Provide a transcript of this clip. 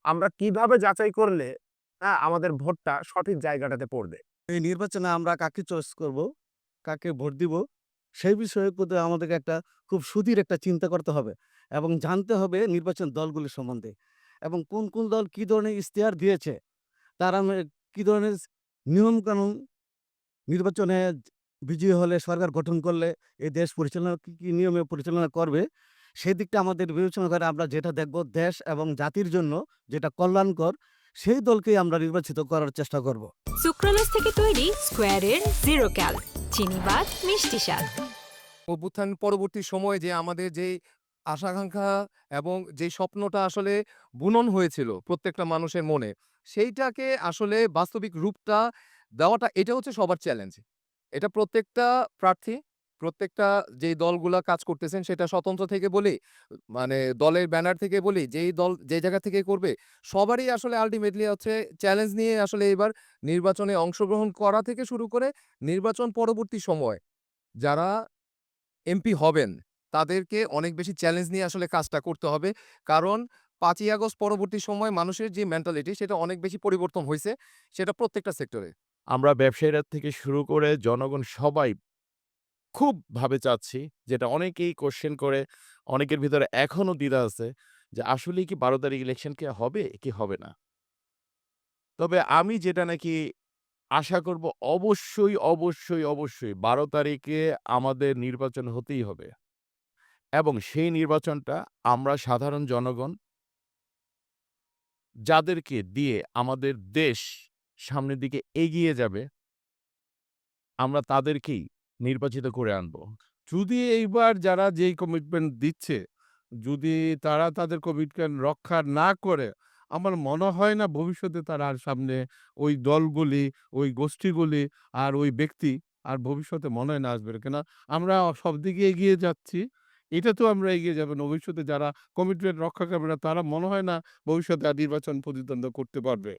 আমরা কিভাবে যাচাই করলে আমাদের ভোটটা সঠিক জায়গাটাতে পড়বে? এই নির্বাচনে আমরা কাকে চয়েস করব, কাকে ভোট দিব, সেই বিষয়ে প্রতি আমাদেরকে একটা খুব সুদীর একটা চিন্তা করতে হবে এবং জানতে হবে নির্বাচন দলগুলি সম্বন্ধে এবং কোন দল কি ধরনের ইশতেহার দিয়েছে, তারা কি ধরনের নিয়মকানুন নির্বাচনে বিজয়ী হলে সরকার গঠন করলে এই দেশ পরিচালনা কি নিয়মে পরিচালনা করবে, সেদিকটা আমাদের বিবেচনা করে আমরা যেটা দেখব দেশ এবং জাতির জন্য যেটা কল্যাণকর, সেই দলকেই আমরা নির্বাচিত করার চেষ্টা করব। সুক্রালোজ থেকে তৈরি স্কোয়ারের জিরো ক্যাল চিনিবাদ মিষ্টি স্বাদ। অভ্যুত্থান পরবর্তী সময়ে যে আমাদের যেই আশা-আকাঙ্ক্ষা এবং যেই স্বপ্নটা আসলে বুনন হয়েছিল প্রত্যেকটা মানুষের মনে, সেইটাকে আসলে বাস্তবিক রূপটা দেওয়াটা এটা হচ্ছে সবার চ্যালেঞ্জ। এটা প্রত্যেকটা প্রার্থী, প্রত্যেকটা যেই দলগুলা কাজ করতেছেন সেটা স্বতন্ত্র থেকে বলি, মানে দলের ব্যানার থেকে বলি, যেই দল যে জায়গা থেকে করবে, সবারই আসলে আল্টিমেটলি হচ্ছে চ্যালেঞ্জ নিয়ে আসলে এবার নির্বাচনে অংশগ্রহণ করা থেকে শুরু করে নির্বাচন পরবর্তী সময় যারা এমপি হবেন, তাদেরকে অনেক বেশি চ্যালেঞ্জ নিয়ে আসলে কাজটা করতে হবে। কারণ ৫ই আগস্ট পরবর্তী সময়ে মানুষের যে মেন্টালিটি সেটা অনেক বেশি পরিবর্তন হইছে, সেটা প্রত্যেকটা সেক্টরে। আমরা ব্যবসায়ীরা থেকে শুরু করে জনগণ সবাই খুব ভাবে চাচ্ছি, যেটা অনেকেই কোয়েশ্চেন করে, অনেকের ভিতরে এখনো দ্বিধা আছে যে আসলেই কি ১২ তারিখ ইলেকশন কি হবে কি হবে না? তবে আমি যেটা নাকি আশা করব অবশ্যই ১২ তারিখে আমাদের নির্বাচন হতেই হবে এবং সেই নির্বাচনটা আমরা সাধারণ জনগণ যাদেরকে দিয়ে আমাদের দেশ সামনের দিকে এগিয়ে যাবে আমরা তাদেরকেই নির্বাচিত করে আনবো। যদি এইবার যারা যেই কমিটমেন্ট দিচ্ছে, যদি তারা তাদের কমিটমেন্ট রক্ষা না করে, আমার মনে হয় না ভবিষ্যতে তারা আর সামনে ওই দলগুলি, ওই গোষ্ঠীগুলি আর ওই ব্যক্তি আর ভবিষ্যতে মনে হয় না আসবে। কেন আমরা সবদিকে এগিয়ে যাচ্ছি। এটাতেও আমরা এগিয়ে যাবো না। ভবিষ্যতে যারা কমিটমেন্ট রক্ষা করবে না, তারা মনে হয় না ভবিষ্যতে আর নির্বাচন প্রতিদ্বন্দ্বিতা করতে পারবে।